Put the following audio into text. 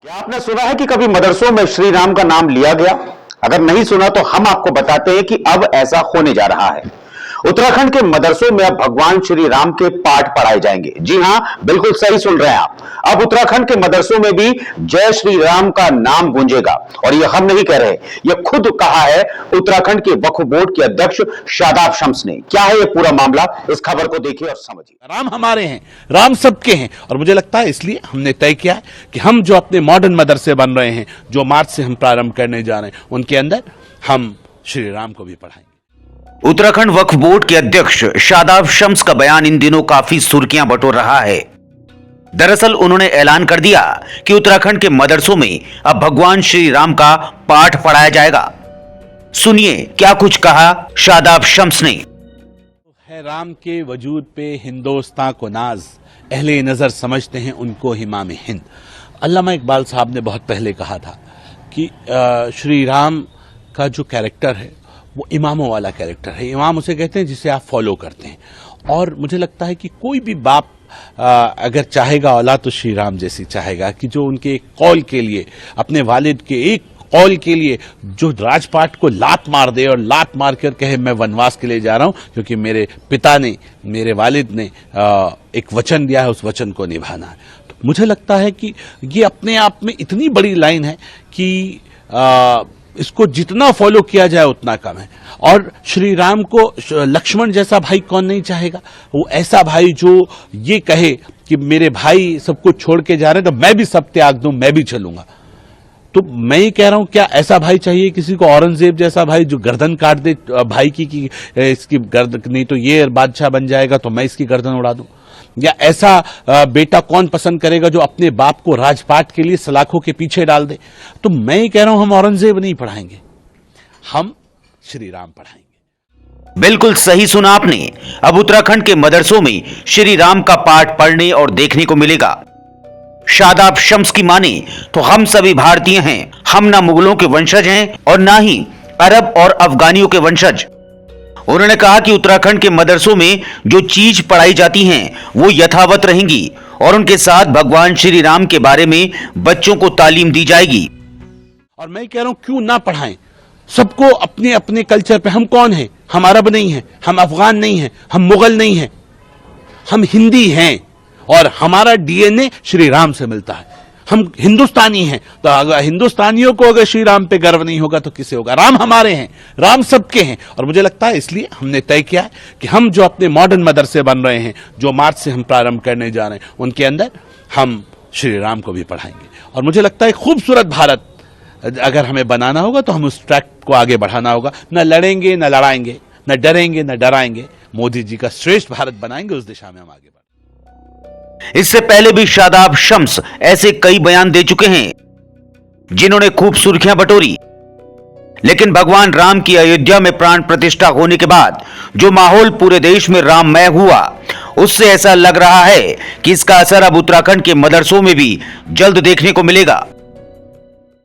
क्या आपने सुना है कि कभी मदरसों में श्री राम का नाम लिया गया? अगर नहीं सुना तो हम आपको बताते हैं कि अब ऐसा होने जा रहा है। उत्तराखंड के मदरसों में अब भगवान श्री राम के पाठ पढ़ाए जाएंगे। जी हां, बिल्कुल सही सुन रहे हैं आप। अब उत्तराखंड के मदरसों में भी जय श्री राम का नाम गूंजेगा। और यह हम नहीं कह रहे, यह खुद कहा है उत्तराखंड के वक्फ बोर्ड के अध्यक्ष शादाब शम्स ने। क्या है यह पूरा मामला, इस खबर को देखिए और समझिए। राम हमारे हैं, राम सबके हैं। और मुझे लगता है इसलिए हमने तय किया है कि हम जो अपने मॉडर्न मदरसे बन रहे हैं, जो मार्च से हम प्रारंभ करने जा रहे हैं, उनके अंदर हम श्री राम को भी पढ़ाएंगे। उत्तराखंड वक्फ बोर्ड के अध्यक्ष शादाब शम्स का बयान इन दिनों काफी सुर्खियां बटोर रहा है। दरअसल उन्होंने ऐलान कर दिया कि उत्तराखंड के मदरसों में अब भगवान श्री राम का पाठ पढ़ाया जाएगा। सुनिए क्या कुछ कहा शादाब शम्स ने। है राम के वजूद पे हिंदोस्तां को नाज, अहले नजर समझते हैं उनको इमाम हिंद। अल्लामा इकबाल साहब ने बहुत पहले कहा था कि श्री राम का जो कैरेक्टर है वो इमामों वाला कैरेक्टर है। इमाम उसे कहते हैं जिसे आप फॉलो करते हैं। और मुझे लगता है कि कोई भी बाप अगर चाहेगा औलाद तो श्री राम जैसी चाहेगा, कि जो उनके एक कौल के लिए, अपने वालिद के एक कौल के लिए जो राजपाट को लात मार दे और लात मार कर कहे मैं वनवास के लिए जा रहा हूं क्योंकि मेरे पिता ने, मेरे वालिद ने एक वचन दिया है, उस वचन को निभाना है। तो मुझे लगता है कि ये अपने आप में इतनी बड़ी लाइन है कि इसको जितना फॉलो किया जाए उतना कम है। और श्री राम को लक्ष्मण जैसा भाई कौन नहीं चाहेगा? वो ऐसा भाई जो ये कहे कि मेरे भाई सब कुछ छोड़ के जा रहे हैं तो मैं भी सब त्याग दूं, मैं भी चलूंगा। तो मैं ये कह रहा हूं, क्या ऐसा भाई चाहिए किसी को? औरंगजेब जैसा भाई जो गर्दन काट दे भाई की कि इसकी गर्दन, नहीं तो ये बादशाह बन जाएगा तो मैं इसकी गर्दन उड़ा दूं। या ऐसा बेटा कौन पसंद करेगा जो अपने बाप को राजपाट के लिए सलाखों के पीछे डाल दे? तो मैं ये कह रहा हूं, हम औरंगजेब नहीं पढ़ाएंगे, हम श्री राम पढ़ाएंगे। बिल्कुल सही सुना आपने। अब उत्तराखंड के मदरसों में श्री राम का पाठ पढ़ने और देखने को मिलेगा। शादाब शम्स की माने तो हम सभी भारतीय हैं। हम ना मुगलों के वंशज हैं और ना ही अरब और अफगानियों के वंशज। उन्होंने कहा कि उत्तराखंड के मदरसों में जो चीज पढ़ाई जाती हैं वो यथावत रहेंगी और उनके साथ भगवान श्री राम के बारे में बच्चों को तालीम दी जाएगी। और मैं कह रहा हूं क्यों ना पढ़ाएं? सबको अपने अपने कल्चर पे, हम कौन हैं? हम अरब नहीं हैं, हम अफगान नहीं हैं, हम मुगल नहीं हैं, हम हिंदी हैं और हमारा डीएनए श्री राम से मिलता है। हम हिंदुस्तानी हैं। तो अगर हिंदुस्तानियों को अगर श्री राम पे गर्व नहीं होगा तो किसे होगा? राम हमारे हैं, राम सबके हैं। और मुझे लगता है इसलिए हमने तय किया है कि हम जो अपने मॉडर्न मदरसे बन रहे हैं, जो मार्च से हम प्रारंभ करने जा रहे हैं, उनके अंदर हम श्री राम को भी पढ़ाएंगे। और मुझे लगता है खूबसूरत भारत अगर हमें बनाना होगा तो हम उस ट्रैक को आगे बढ़ाना होगा। न लड़ेंगे न लड़ाएंगे, न डरेंगे न डराएंगे, मोदी जी का श्रेष्ठ भारत बनाएंगे, उस दिशा में हम आगे बढ़ेंगे। इससे पहले भी शादाब शम्स ऐसे कई बयान दे चुके हैं जिन्होंने खूब सुर्खियां बटोरी। लेकिन भगवान राम की अयोध्या में प्राण प्रतिष्ठा होने के बाद जो माहौल पूरे देश में राममय हुआ, उससे ऐसा लग रहा है कि इसका असर अब उत्तराखंड के मदरसों में भी जल्द देखने को मिलेगा।